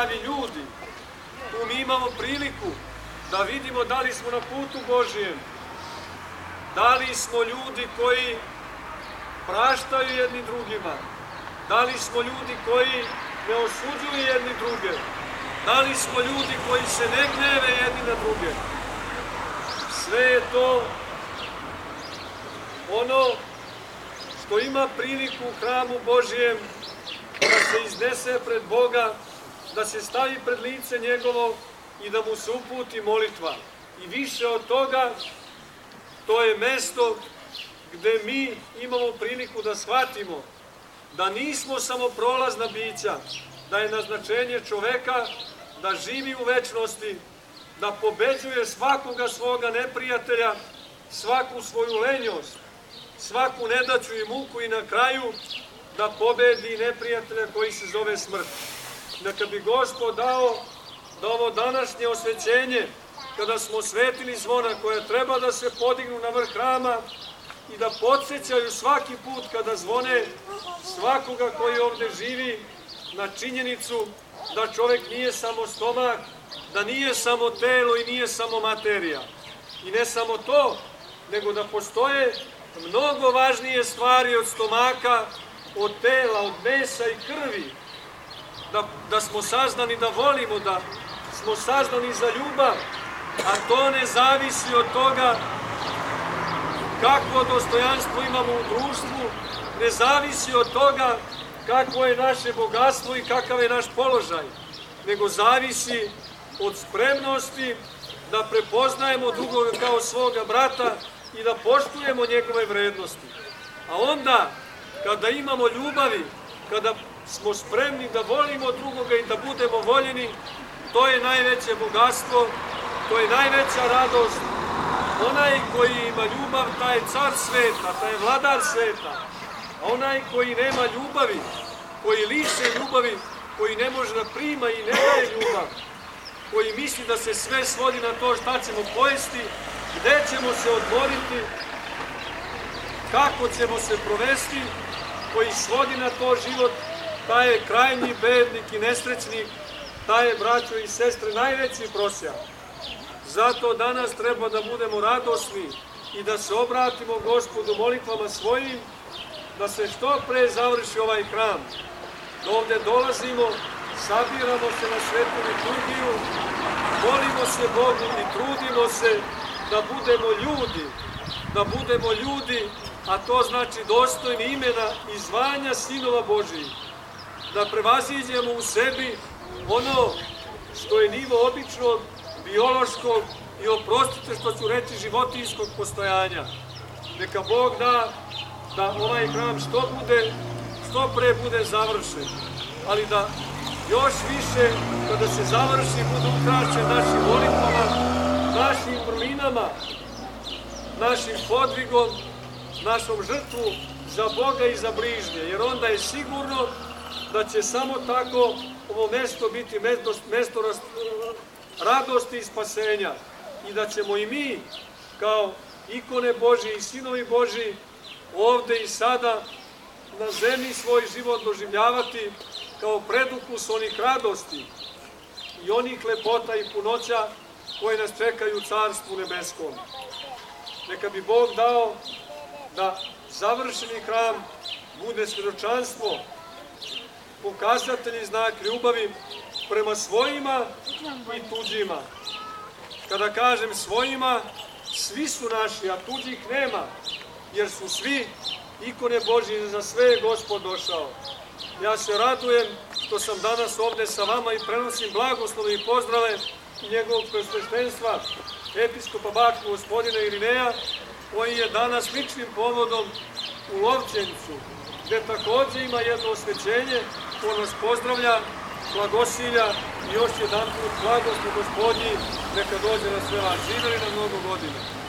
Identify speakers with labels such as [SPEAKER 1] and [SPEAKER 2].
[SPEAKER 1] pravi ljudi. Tu mi imamo priliku da vidimo da li smo na putu Božijem, da li smo ljudi koji praštaju jedni drugima, da li smo ljudi koji ne osuđuju jedni druge, da li smo ljudi koji se ne gneve jedni na druge. Sve je to ono što ima priliku u hramu Božijem da se iznese pred Boga, da se stavi pred lice njegovo i da mu se uputi molitva. I više od toga, to je mesto gde mi imamo priliku da shvatimo da nismo samo prolazna bića, da je naznačenje čoveka da živi u večnosti, da pobeđuje svakoga svoga neprijatelja, svaku svoju lenjost, svaku nedaću i muku i na kraju da pobedi neprijatelja koji se zove smrt. Neka bi Gospod dao da ovo današnje osvećenje, kada smo svetili zvona koja treba da se podignu na vrh hrama i da podsjećaju svaki put kada zvone svakoga koji ovde živi na činjenicu da čovek nije samo stomak, da nije samo telo i nije samo materija. I ne samo to, nego da postoje mnogo važnije stvari od stomaka, od tela, od mesa i krvi. Da smo sazdani da volimo, da smo sazdani za ljubav, a to ne zavisi od toga kakvo dostojanstvo imamo u društvu, ne zavisi od toga kakvo je naše bogatstvo i kakav je naš položaj, nego zavisi od spremnosti da prepoznajemo drugoga kao svoga brata i da poštujemo njegove vrednosti. A onda, kada imamo ljubavi, kada smo spremni da volimo drugoga i da budemo voljeni, to je najveće bogatstvo, to je najveća radost. Onaj koji ima ljubav, taj je car sveta, taj je vladar sveta. A onaj koji nema ljubavi, koji liše ljubavi, koji ne može da prima i ne daje ljubav, koji misli da se sve svodi na to šta ćemo pojesti, gde ćemo se odmoriti, kako ćemo se provesti, koji svodi na to život, taj je krajnji bednik i nesrećnik, taj je, braćo i sestre, najveći prosjak. Zato danas treba da budemo radosni i da se obratimo Gospodu molitvama svojim, da se što pre završi ovaj hram. Da ovde dolazimo, sabiramo se na svetu liturgiju, molimo se Bogu i trudimo se da budemo ljudi, a to znači dostojni imena i zvanja sinova Božijih. Da prevaziđemo u sebi ono što je nivo običnog, biološkog i, oprostite što ću reći, životinjskog postojanja. Neka Bog da ovaj hram što pre bude završen, ali da još više, kada se završi, bude ukrašen našim molitvama, našim vrlinama, našim podvigom, našom žrtvu za Boga i za bližnje, jer onda je sigurno da će samo tako ovo mesto biti mesto radosti i spasenja i da ćemo i mi, kao ikone Božije i sinovi Božiji, ovde i sada na zemlji svoj život doživljavati kao predukus onih radosti i onih lepota i punoća koje nas čekaju u Carstvu nebeskom. Neka bi Bog dao da završeni hram bude svjedočanstvo, pokazatelj i znak ljubavi prema svojima i tuđima. Kada kažem svojima, svi su naši, a tuđih nema, jer su svi ikone Božije, za sve je Gospod došao. Ja se radujem što sam danas ovde sa vama i prenosim blagoslove i pozdrave njegovog presveštenstva, episkopa Bačkog gospodina Irineja, koji je danas ličnim povodom u Lovćencu, gde takođe ima jedno osvećenje, ko nas pozdravlja, blagosilja i još jedan put blagoslov Gospodnji, neka dođe na sve vas. Živeli na mnogo godina.